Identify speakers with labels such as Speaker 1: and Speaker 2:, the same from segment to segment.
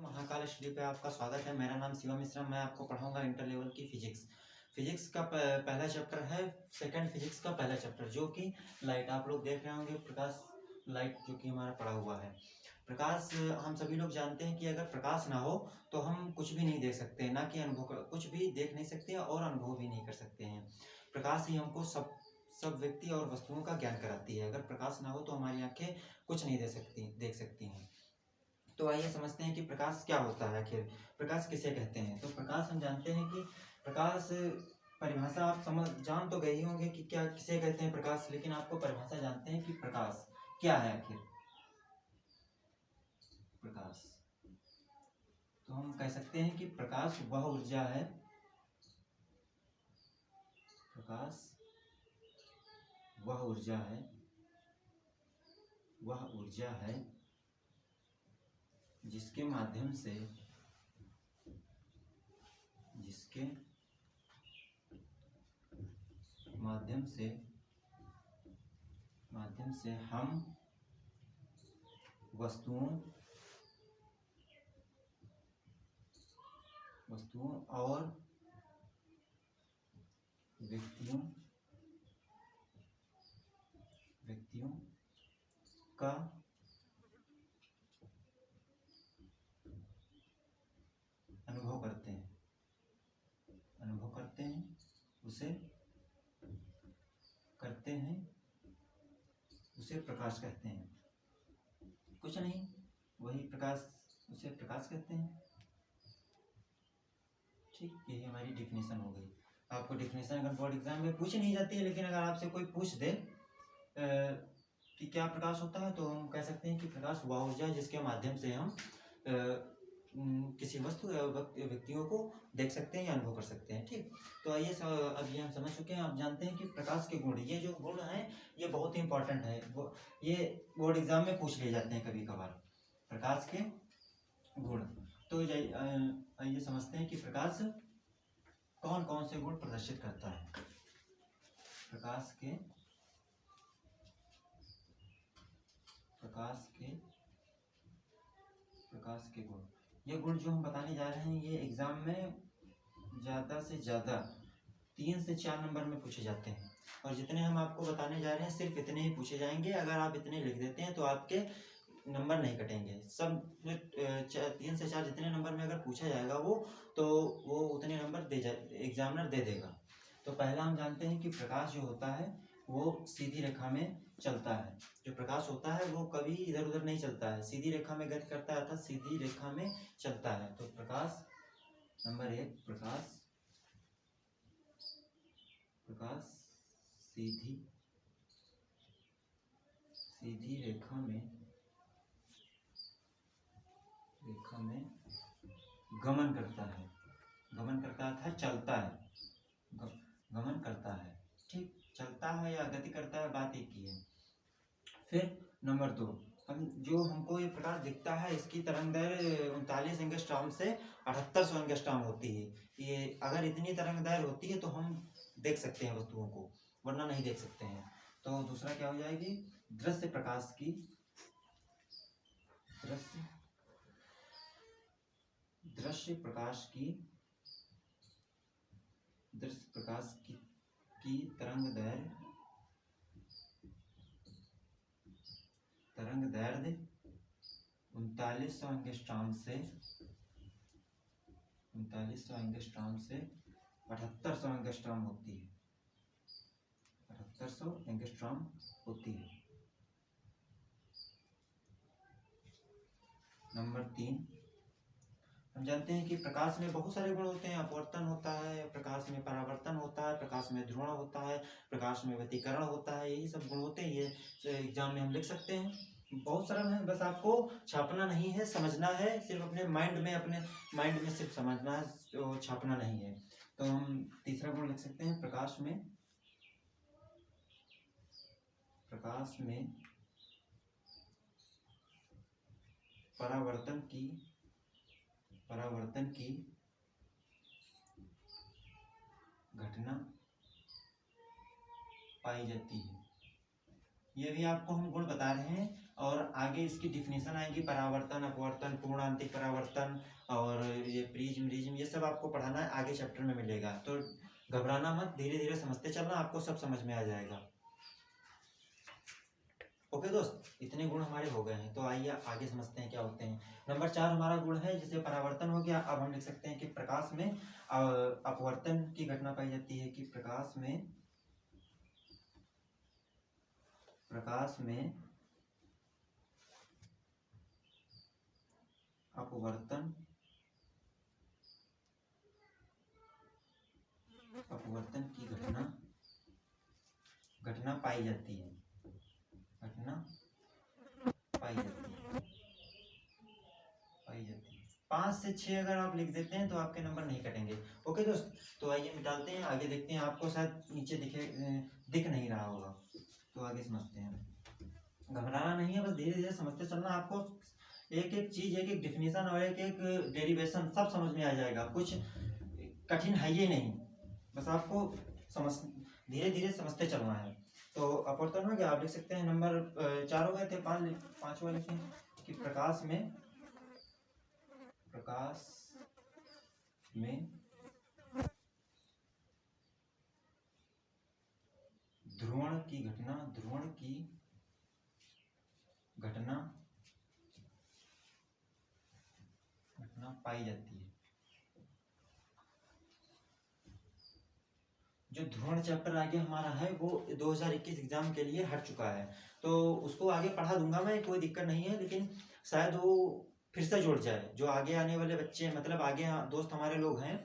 Speaker 1: Mahakal study पे आपका स्वागत है। मेरा नाम शिवम मिश्रा। मैं आपको पढ़ाऊंगा इंटर लेवल की फिजिक्स। फिजिक्स का पहला चैप्टर है, सेकंड फिजिक्स का पहला चैप्टर, जो कि लाइट। आप लोग देख रहे होंगे प्रकाश, लाइट जो कि हमारा पड़ा हुआ है। प्रकाश, हम सभी लोग जानते हैं कि अगर प्रकाश ना हो तो हम कुछ भी नहीं देख सकते, ना कि अनुभव, कुछ भी देख नहीं सकते और अनुभव भी नहीं कर सकते हैं। प्रकाश ही हमको सब व्यक्ति और वस्तुओं का ज्ञान कराती है। अगर प्रकाश ना हो तो हमारी आंखें कुछ नहीं देख सकती हैं। तो आइए समझते हैं कि प्रकाश क्या होता है, आखिर प्रकाश किसे कहते हैं। तो प्रकाश, हम जानते हैं कि प्रकाश परिभाषा आप जान तो गए ही होंगे कि क्या किसे कहते हैं प्रकाश, लेकिन आपको परिभाषा जानते हैं कि प्रकाश क्या है आखिर। प्रकाश, तो हम कह सकते हैं कि प्रकाश वह ऊर्जा है, प्रकाश वह ऊर्जा है, वह ऊर्जा है जिसके माध्यम से हम वस्तुओं और व्यक्तियों का अनुभव करते हैं, उसे प्रकाश कहते हैं। कुछ नहीं, वही प्रकाश, उसे प्रकाश कहते हैं। ठीक, यही हमारी डिफिनेशन हो गई। आपको डिफिनेशन अगर बोर्ड एग्जाम में पूछ नहीं जाती है, लेकिन अगर आपसे कोई पूछ दे कि क्या प्रकाश होता है, तो हम कह सकते हैं कि प्रकाश वह ऊर्जा है जिसके माध्यम से हम किसी वस्तु या व्यक्तियों को देख सकते हैं या अनुभव कर सकते हैं। ठीक, तो आइए अब ये हम समझ चुके हैं। आप जानते हैं कि प्रकाश के गुण, ये जो गुण हैं ये बहुत ही इंपॉर्टेंट है। ये बोर्ड एग्जाम में पूछ लिए जाते हैं कभी कभार, प्रकाश के गुण। तो आइए समझते हैं कि प्रकाश कौन कौन से गुण प्रदर्शित करता है। प्रकाश के गुण, ये गुण जो हम बताने जा रहे हैं, ये एग्जाम में ज़्यादा से ज़्यादा 3 से 4 नंबर में पूछे जाते हैं। और जितने हम आपको बताने जा रहे हैं सिर्फ इतने ही पूछे जाएंगे। अगर आप इतने लिख देते हैं तो आपके नंबर नहीं कटेंगे। सब 3 से 4 जितने नंबर में अगर पूछा जाएगा तो वो उतने नंबर एग्जामिनर दे देगा। तो पहला हम जानते हैं कि प्रकाश जो होता है वो सीधी रेखा में चलता है। जो प्रकाश होता है वो कभी इधर उधर नहीं चलता है, सीधी रेखा में गति करता है, अर्थात सीधी रेखा में चलता है। तो प्रकाश, नंबर 1, प्रकाश सीधी रेखा में गमन करता है, अर्थात चलता है, गमन करता है। ठीक, चलता है या गति करता है, बात एक ही है। फिर नंबर 2, हमको ये प्रकाश दिखता है, इसकी तरंग दैर्घ्य 39 एंगस्ट्रॉम से 7800 एंगस्ट्रॉम होती है। ये अगर इतनी तरंग दैर्घ्य होती है तो हम देख सकते हैं वस्तुओं को, वरना नहीं देख सकते हैं। तो दूसरा क्या हो जाएगी, दृश्य प्रकाश की तरंग दैर्घ्य 3900 एंगस्ट्रॉम से 7800 एंगस्ट्रॉम होती है, 7800 एंगस्ट्रॉम होती है। नंबर 3, हम जानते हैं कि प्रकाश में बहुत सारे गुण होते हैं। अपवर्तन होता है, प्रकाश में परावर्तन होता है, प्रकाश में ध्रुवण होता है, प्रकाश में व्यतिकरण होता है, यही सब गुण होते हैं। ये एग्जाम में हम लिख सकते हैं। बहुत सरल है, बस आपको छापना नहीं है, समझना है। सिर्फ अपने माइंड में सिर्फ समझना है, तो छापना नहीं है। तो हम तीसरा गुण लिख सकते हैं, प्रकाश में परावर्तन की घटना पाई जाती है। ये भी आपको हम गुण बता रहे हैं और आगे इसकी डिफिनेशन आएगी, परावर्तन, अपवर्तन, पूर्णांतिक परावर्तन और ये प्रिज्म रिज्म, ये सब आपको पढ़ाना है, आगे चैप्टर में मिलेगा। तो घबराना मत, धीरे धीरे समझते चलना, आपको सब समझ में आ जाएगा। ओके दोस्त, इतने गुण हमारे हो गए हैं, तो आइए आगे समझते हैं क्या होते हैं। नंबर 4 हमारा गुण है, जिसे परावर्तन हो गया। अब हम लिख सकते हैं कि प्रकाश में अपवर्तन की घटना पाई जाती है, कि प्रकाश में अपवर्तन की घटना पाई जाती है, 5 से 6 अगर आप लिख देते हैं तो आपके नंबर नहीं कटेंगे। ओके दोस्त, तो आइए निकालते हैं, आगे देखते हैं। आपको शायद नीचे दिख नहीं रहा होगा, तो आगे समझते हैं। घबराना नहीं है, बस धीरे धीरे समझते चलना। आपको एक एक चीज, एक एक डिफिनेशन और एक एक डेरिवेशन सब समझ में आ जाएगा, कुछ कठिन है ये नहीं, बस आपको धीरे धीरे समझते चलना है। तो अपवर्तन हो गया, आप लिख सकते हैं। नंबर 4 हो गए थे, 5वां लिखें कि प्रकाश में ध्रुवण की घटना पाई जाती है। जो ध्रुवण चैप्टर आगे हमारा है वो 2021 एग्जाम के लिए हट चुका है, तो उसको आगे पढ़ा दूंगा मैं, कोई दिक्कत नहीं है, लेकिन शायद वो फिर से जुड़ जाए। जो आगे आने वाले बच्चे, मतलब आगे दोस्त हमारे लोग हैं,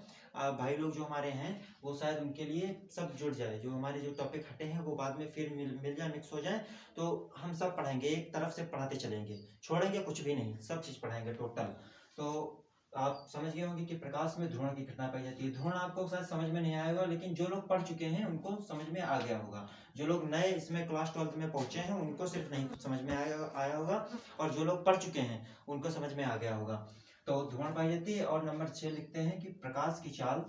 Speaker 1: भाई लोग जो हमारे हैं, वो शायद उनके लिए सब जुड़ जाए। जो हमारे जो टॉपिक हटे हैं वो बाद में फिर मिल जाए, मिक्स हो जाए, तो हम सब पढ़ाएंगे, एक तरफ से पढ़ाते चलेंगे, छोड़ेंगे कुछ भी नहीं, सब चीज़ पढ़ाएंगे टोटल। तो आप समझ गए होंगे कि प्रकाश में ध्रुवण की घटना पाई जाती है। ध्रुवण आपको शायद समझ में नहीं आएगा, लेकिन जो लोग पढ़ चुके हैं उनको समझ में आ गया होगा। जो लोग नए इसमें क्लास 12 में पहुंचे हैं उनको सिर्फ नहीं समझ में आया होगा, और जो लोग पढ़ चुके हैं उनको समझ में आ गया होगा। तो ध्रुवण पाई जाती है। और नंबर 6 लिखते हैं कि प्रकाश की चाल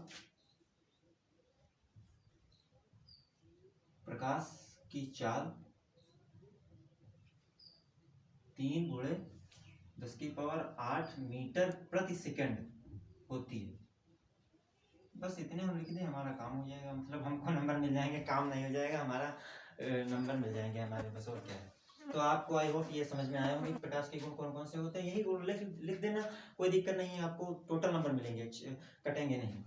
Speaker 1: 3 × 10⁸ मीटर प्रति सेकंड होती है। बस इतने हम लिख दें, हमारा काम हो जाएगा, मतलब हमको नंबर मिल जाएंगे, काम नहीं हो जाएगा हमारा, नंबर मिल जाएंगे हमारे, बस और क्या है। तो आपको आई होप ये समझ में आया होंगे प्रकाश के गुण कौन कौन से होते हैं, यही गुण लिख देना, कोई दिक्कत नहीं है, आपको टोटल नंबर मिलेंगे, कटेंगे नहीं।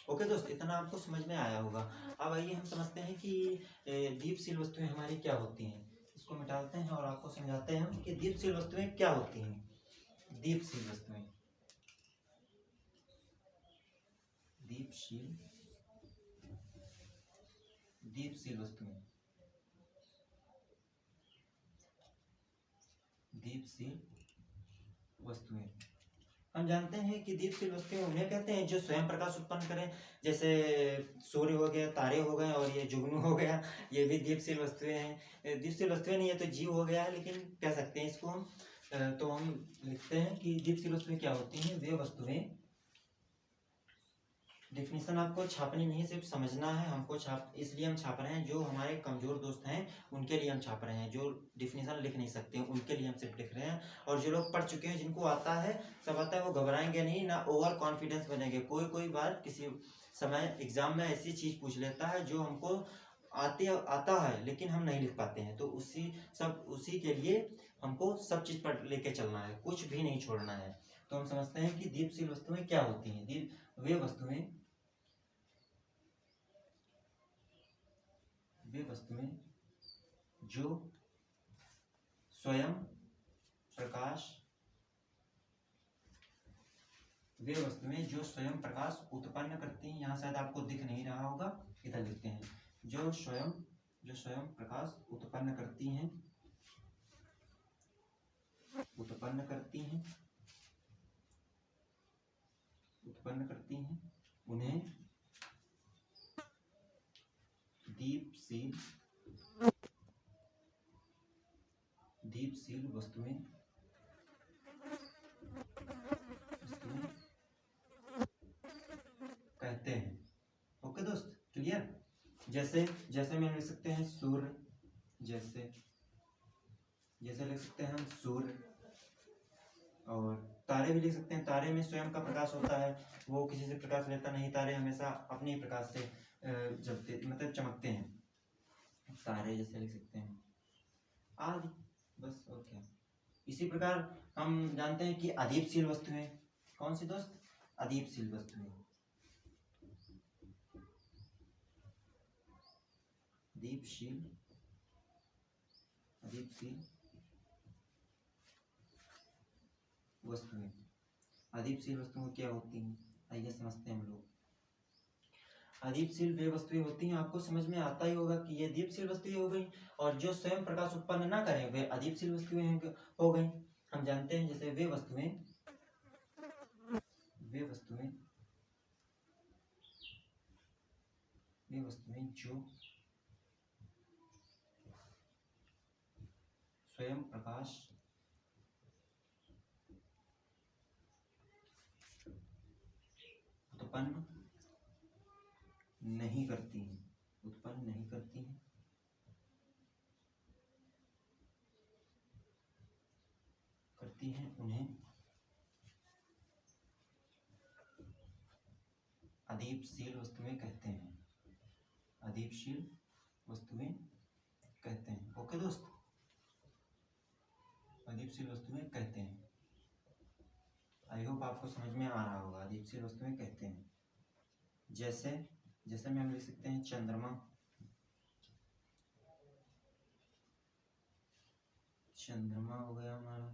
Speaker 1: ओके दोस्त, इतना आपको समझ में आया होगा। अब आइए हम समझते हैं कि दीपशील वस्तुएं हमारी क्या होती हैं। इसको मिटाते हैं और आपको समझाते हैं कि दीपशील वस्तुएं क्या होती हैं। दीपशील वस्तुएं, दीपशील वस्तुएं, हम जानते हैं कि दीपशील वस्तुएं उन्हें कहते हैं जो स्वयं प्रकाश उत्पन्न करें, जैसे सूर्य हो गया, तारे हो गए, और ये जुगनू हो गया, ये भी दीपशील वस्तुएं हैं। दीपशील वस्तुएं नहीं है तो जीव हो गया है, लेकिन कह सकते हैं इसको हम। तो हम लिखते हैं कि दीपशील वस्तुएं क्या होती हैं। वे वस्तुएं, डिफिनेशन आपको छापनी नहीं है, सिर्फ समझना है हमको, इसलिए हम छाप रहे हैं। जो हमारे कमजोर दोस्त हैं उनके लिए हम छाप रहे हैं, जो डिफिनेशन लिख नहीं सकते उनके लिए हम सिर्फ लिख रहे हैं। और जो लोग पढ़ चुके हैं, जिनको आता है, सब आता है, वो घबराएंगे नहीं, ना ओवर कॉन्फिडेंस बनेंगे। कोई बार किसी समय एग्जाम में ऐसी चीज पूछ लेता है जो हमको आता है लेकिन हम नहीं लिख पाते हैं, तो उसी के लिए हमको सब चीज पढ़ लेके चलना है, कुछ भी नहीं छोड़ना है। तो हम समझते हैं कि दीपशील वस्तुएं क्या होती हैं। वे वस्तुएं जो स्वयं प्रकाश उत्पन्न करती हैं। यहाँ शायद आपको दिख नहीं रहा होगा, इधर लिखते हैं, जो स्वयं प्रकाश उत्पन्न करती हैं, उन्हें दीपशील वस्तुएं कहते हैं। ओके दोस्त, क्लियर। जैसे में लिख सकते हैं सूर्य, जैसे जैसे लिख सकते हैं हम सूर्य, और तारे भी लिख सकते हैं। तारे में स्वयं का प्रकाश होता है, वो किसी से प्रकाश लेता नहीं, तारे हमेशा अपने ही प्रकाश से जलते मतलब चमकते हैं, तारे जैसे लिख सकते हैं आदि, बस और क्या। इसी प्रकार हम जानते हैं कि अदीपशील वस्तुएं, कौन सी दोस्त? अदीपशील वस्तुएं, दीपशील, अदीपशील वस्तुएं। अदीपशील वस्तुएं क्या होती हैं, आइए समझते हैं हम लोग। अदीपशील वे वस्तुएं होती हैं, आपको समझ में आता ही होगा कि ये दीपशील वस्तुएं हो गई, और जो स्वयं प्रकाश उत्पन्न ना करें वे अदीपशील वस्तुएं हो गई। हम जानते हैं जैसे वे वस्तुएं जो स्वयं प्रकाश उत्पन्न नहीं करती हैं, करती हैं, उन्हें अदीपशील वस्तुएं कहते हैं, अदीपशील वस्तुएं कहते हैं। ओके दोस्त, अदीपशील वस्तुएं कहते हैं। आई होप आपको समझ में आ रहा होगा, अदीपशील वस्तुएं कहते हैं। जैसे में हम लिख सकते हैं चंद्रमा, हो गया हमारा,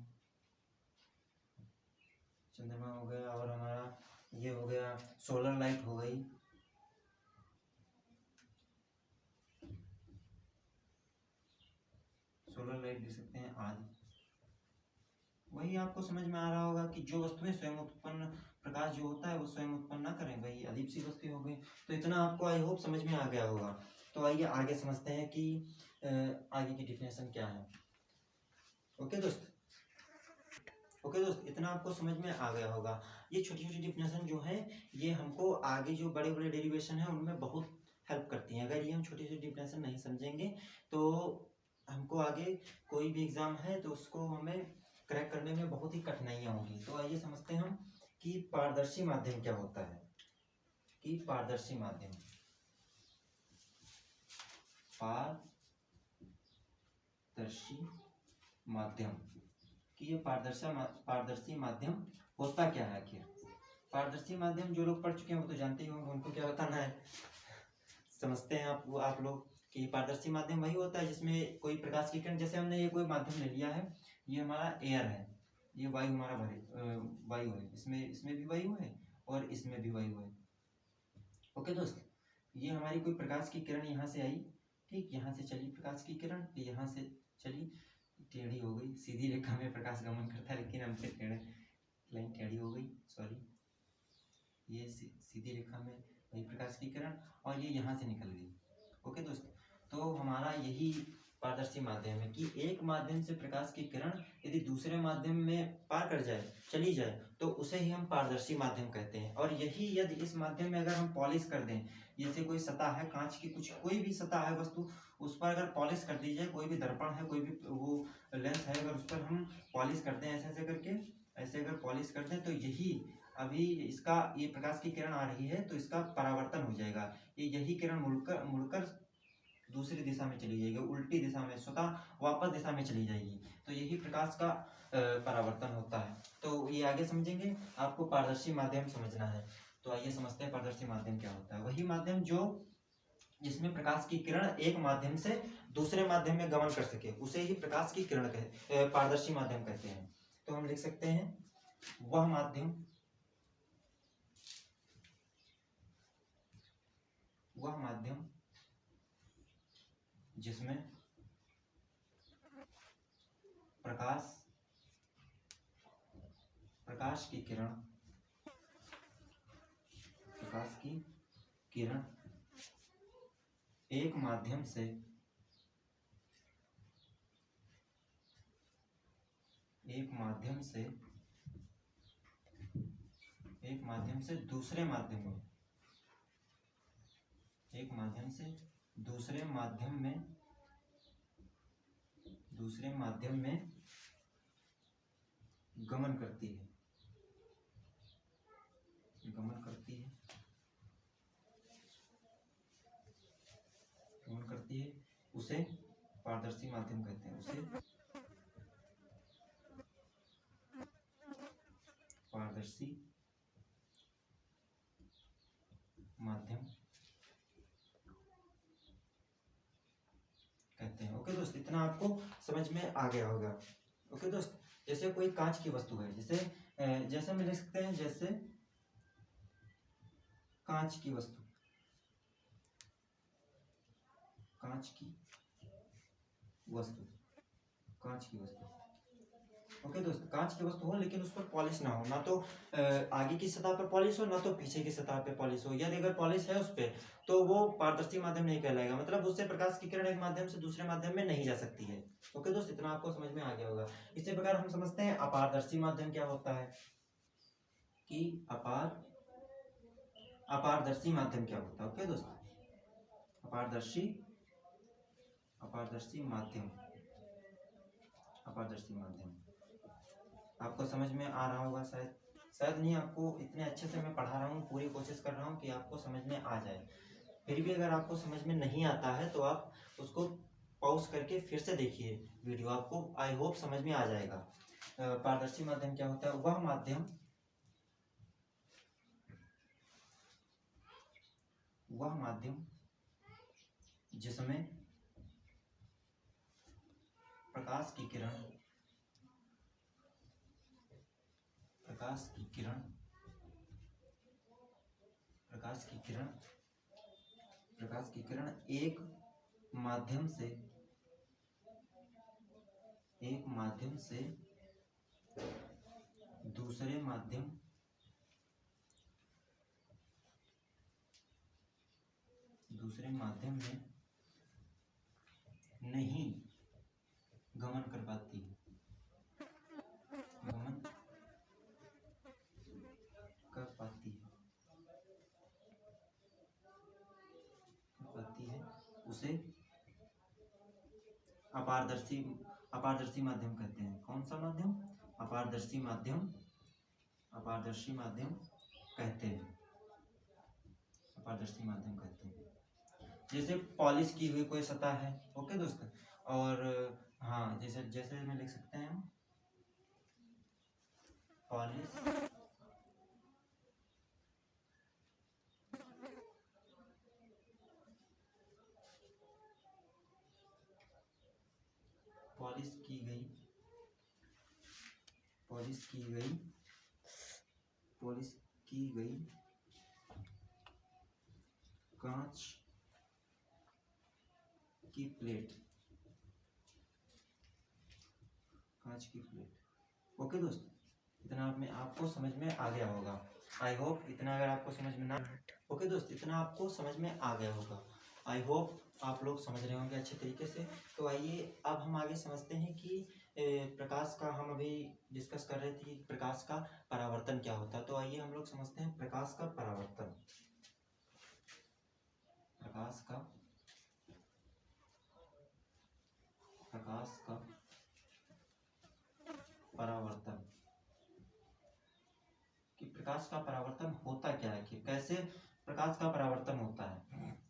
Speaker 1: चंद्रमा हो गया, और हमारा ये हो गया सोलर लाइट हो गई, सोलर लाइट लिख सकते हैं आदि। वही आपको समझ में आ रहा होगा कि जो वस्तुएं स्वयं उत्पन्न प्रकाश जो होता है वो स्वयं उत्पन्न ना करें, वही अदीपशील वस्तुएं हो गई। तो इतना आपको आई होप समझ में आ गया होगा। तो आइए आगे समझते हैं कि आगे की डिफिनेशन क्या है। ओके दोस्त, इतना आपको समझ में आ गया होगा। ये छोटी छोटी डिफिनेशन जो है ये हमको आगे जो बड़े बड़े डेरिवेशन है उनमें बहुत हेल्प करती हैं। अगर ये हम छोटी छोटी डिफिनेशन नहीं समझेंगे तो हमको आगे कोई भी एग्जाम है तो उसको हमें क्रैक करने में बहुत ही कठिनाइयाँ होंगी। तो आइए समझते हैं हम कि पारदर्शी माध्यम क्या होता है। कि पारदर्शी माध्यम, कि ये पारदर्शी माध्यम होता क्या है आखिर। पारदर्शी माध्यम जो लोग पढ़ चुके हैं वो तो जानते ही होंगे, उनको क्या बताना है। समझते हैं आप लोग कि पारदर्शी माध्यम वही होता है जिसमें कोई प्रकाश की किरण, जैसे हमने ये कोई माध्यम ले लिया है, ये हमारा एयर है, ये वायु हमारा वायु है, इसमें भी वायु है और इसमें भी वायु है। ओके दोस्त, ये हमारी कोई प्रकाश की किरण यहाँ से आई, ठीक, यहाँ से चली प्रकाश की किरण, यहाँ से चली, टेढ़ी हो गई, सीधी रेखा में प्रकाश गमन करता है लेकिन हमसे लाइन टेढ़ी हो गई, सॉरी, ये सीधी रेखा में वही प्रकाश की किरण, और ये यहाँ से निकल गई। ओके दोस्त, तो हमारा यही पारदर्शी माध्यम है कि एक माध्यम से प्रकाश की किरण यदि दूसरे माध्यम में पार कर जाए, चली जाए, तो उसे ही हम पारदर्शी माध्यम कहते हैं। और यही यदि इस माध्यम में अगर हम पॉलिश कर दें, जैसे कोई सतह है कांच की, कुछ कोई भी सतह है वस्तु, उस पर अगर पॉलिश कर दी जाए, कोई भी दर्पण है, कोई भी वो लेंस है, अगर उस पर हम पॉलिश करते हैं, ऐसे करके ऐसे अगर पॉलिश करते हैं, तो यही अभी इसका ये प्रकाश की किरण आ रही है तो इसका परावर्तन हो जाएगा, यही किरण मुड़कर दूसरी दिशा में चली जाएगी, उल्टी दिशा में, स्वतः वापस दिशा में चली जाएगी। तो यही प्रकाश का परावर्तन होता है। तो ये आगे समझेंगे, आपको पारदर्शी माध्यम समझना है। तो आइए समझते हैं पारदर्शी माध्यम क्या होता है। वही माध्यम जिसमें प्रकाश की किरण एक माध्यम से दूसरे माध्यम में गमन कर सके, उसे ही प्रकाश की किरण पारदर्शी माध्यम कहते हैं। तो हम लिख सकते हैं वह माध्यम जिसमें प्रकाश की किरण एक माध्यम से दूसरे माध्यम में दूसरे माध्यम में गमन करती है, गमन करती है, गमन करती है, उसे पारदर्शी माध्यम कहते हैं, उसे पारदर्शी माध्यम कहते हैं। ओके दोस्त, इतना आपको समझ में आ गया होगा। ओके दोस्त, जैसे कोई कांच की वस्तु है, जैसे हम लिख सकते हैं, जैसे कांच की वस्तु, कांच की वस्तु, कांच की वस्तु। ओके दोस्त, कांच की वस्तु हो लेकिन उस पर पॉलिश ना हो, ना तो आगे की सतह पर पॉलिश हो, ना तो पीछे की सतह पे पॉलिश हो। यदि अगर पॉलिश है उस पे, तो वो पारदर्शी माध्यम नहीं कहलाएगा, मतलब उससे प्रकाश की किरण एक माध्यम से दूसरे माध्यम में नहीं जा सकती है। ओके दोस्त, इतना आपको समझ में आ गया होगा। इसी प्रकार हम समझते हैं अपारदर्शी माध्यम क्या होता है, कि अपारदर्शी माध्यम क्या होता है। ओके दोस्त, अपारदर्शी माध्यम, अपारदर्शी माध्यम आपको समझ में आ रहा होगा, शायद नहीं, आपको इतने अच्छे से मैं पढ़ा रहा हूँ, पूरी कोशिश कर रहा हूँ कि आपको समझ में आ जाए। फिर भी अगर आपको समझ में नहीं आता है तो आप उसको पॉज करके फिर से देखिए वीडियो, आपको आई होप समझ में आ जाएगा। पारदर्शी माध्यम क्या होता है, वह माध्यम जिसमें प्रकाश की किरण एक माध्यम से दूसरे माध्यम में नहीं गमन कर पाती है, उसे अपारदर्शी माध्यम कहते हैं। कौन सा माध्यम, अपारदर्शी माध्यम कहते हैं, अपारदर्शी माध्यम कहते हैं। जैसे पॉलिश की हुई कोई सतह है, ओके दोस्त, और हाँ, जैसे में लिख सकते हैं हम पॉलिश की गई कांच की प्लेट, ओके दोस्त, इतना आपको समझ में आ गया होगा। आई होप इतना, अगर आपको समझ में ना, ओके दोस्त, इतना आपको समझ में आ गया होगा। आई होप आप लोग समझ रहे होंगे अच्छे तरीके से। तो आइए अब हम आगे समझते हैं कि प्रकाश का, हम अभी डिस्कस कर रहे थे कि प्रकाश का परावर्तन क्या होता है। तो आइए हम लोग समझते हैं प्रकाश का परावर्तन। कि प्रकाश का परावर्तन होता क्या है, कि कैसे प्रकाश का परावर्तन होता है।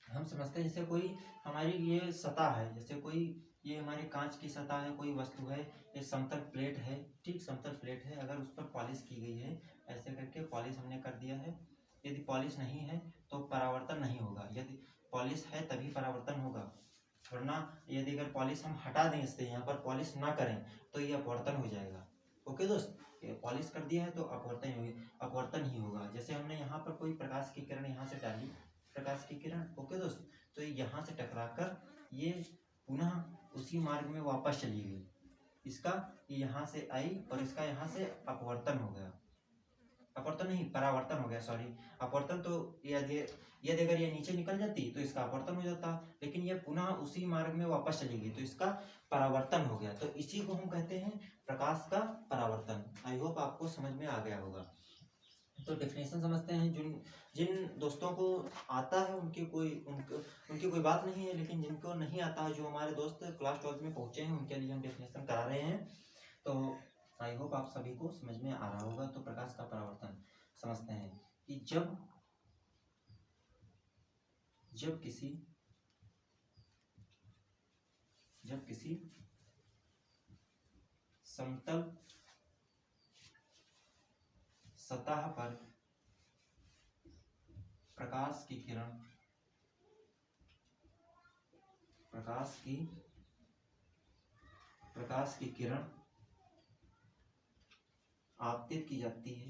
Speaker 1: हम समझते हैं जैसे कोई हमारी ये सतह है, जैसे कोई ये हमारी कांच की सतह है, कोई वस्तु है, ये समतल प्लेट है, ठीक समतल प्लेट है, अगर उस पर पॉलिश की गई है, ऐसे करके पॉलिश हमने कर दिया है। यदि पॉलिश नहीं है तो परावर्तन नहीं होगा, यदि पॉलिश है तभी परावर्तन होगा, वरना यदि अगर पॉलिश हम हटा दें इससे, यहाँ पर पॉलिश ना करें तो ये अपवर्तन हो जाएगा। ओके दोस्त, पॉलिश कर दिया है तो अपवर्तन ही होगा। जैसे हमने यहाँ पर कोई प्रकाश की किरण यहाँ से डाली, प्रकाश की किरण, ओके दोस्त, तो यहाँ से टकराकर ये पुनः उसी मार्ग में वापस चली गई, इसका यहाँ से आई और इसका यहाँ से अपवर्तन हो गया, अपवर्तन नहीं, परावर्तन हो गया, सॉरी। अपवर्तन तो यदि अगर ये नीचे निकल जाती तो इसका अपवर्तन हो जाता, लेकिन ये पुनः उसी मार्ग में वापस चली गई तो इसका परावर्तन हो गया। तो इसी को हम कहते हैं प्रकाश का परावर्तन। आई होप आपको समझ में आ गया होगा। तो डेफिनेशन समझते हैं। जिन दोस्तों को आता है उनकी कोई बात नहीं है, लेकिन जिनको नहीं आता है, जो हमारे दोस्त क्लास 12 में पहुंचे हैं, उनके लिए हम डेफिनेशन करा रहे हैं। तो आई होप आप सभी को समझ में आ रहा होगा। तो प्रकाश का परावर्तन समझते हैं कि जब किसी समतल सतह पर प्रकाश की किरण आपतित की जाती है,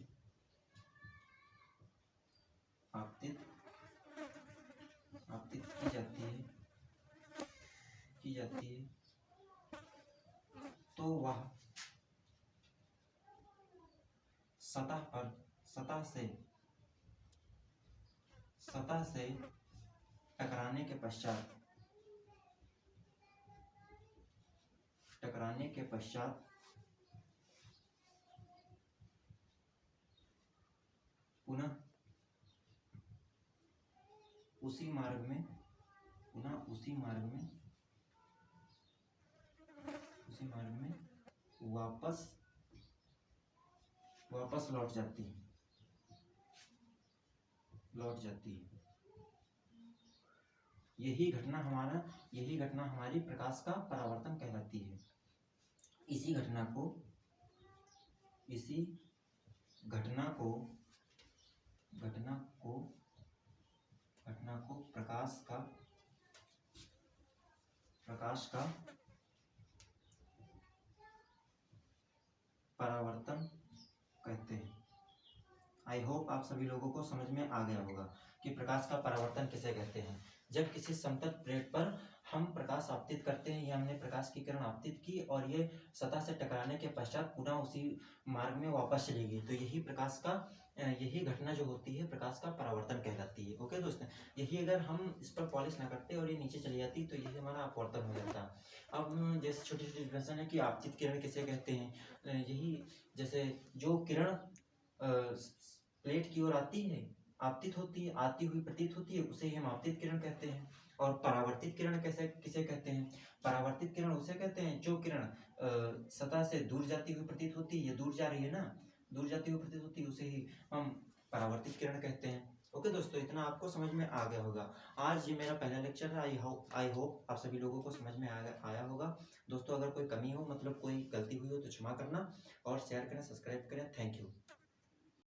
Speaker 1: तो वह सतह से टकराने के पश्चात पुनः उसी मार्ग में वापस लौट जाती है। यही घटना हमारी प्रकाश का परावर्तन कहलाती है। इसी घटना को प्रकाश का परावर्तन कहते हैं। आई होप आप सभी लोगों को समझ में आ गया होगा कि प्रकाश का परावर्तन किसे कहते हैं। जब किसी समतल प्लेट पर हम प्रकाश आपतित करते हैं, या हमने प्रकाश की किरण आपतित की और ये सतह से टकराने के पश्चात पुनः उसी मार्ग में वापस चली गई, तो यही घटना जो होती है प्रकाश का परावर्तन कहलाती है। ओके दोस्तों, यही अगर हम इस पर पॉलिश ना करते और ये नीचे चली जाती तो यही हमारा अपवर्तन हो जाता। अब जैसे छोटी छोटी डिफरेंशन है कि आपतित किरण किसे कहते हैं। यही जैसे जो किरण प्लेट की ओर आती है, आपतित होती है, आती हुई प्रतीत होती है, उसे ही हम आपतित किरण कहते हैं। और परावर्तित किरण किसे कहते हैं। परावर्तित किरण उसे कहते हैं जो किरण सतह से दूर जाती हुई प्रतीत होती है, ये दूर जा रही है ना, दूर जाती हुई प्रतीत होती है, उसे ही हम परावर्तित किरण कहते हैं। ओके दोस्तों, इतना आपको समझ में आ गया होगा। आज ये मेरा पहला लेक्चर है। आई होप आप सभी लोगों को समझ में आया होगा। दोस्तों, अगर कोई कमी हो, मतलब कोई गलती हुई हो तो क्षमा करना, और शेयर करें, सब्सक्राइब करें। Thank you.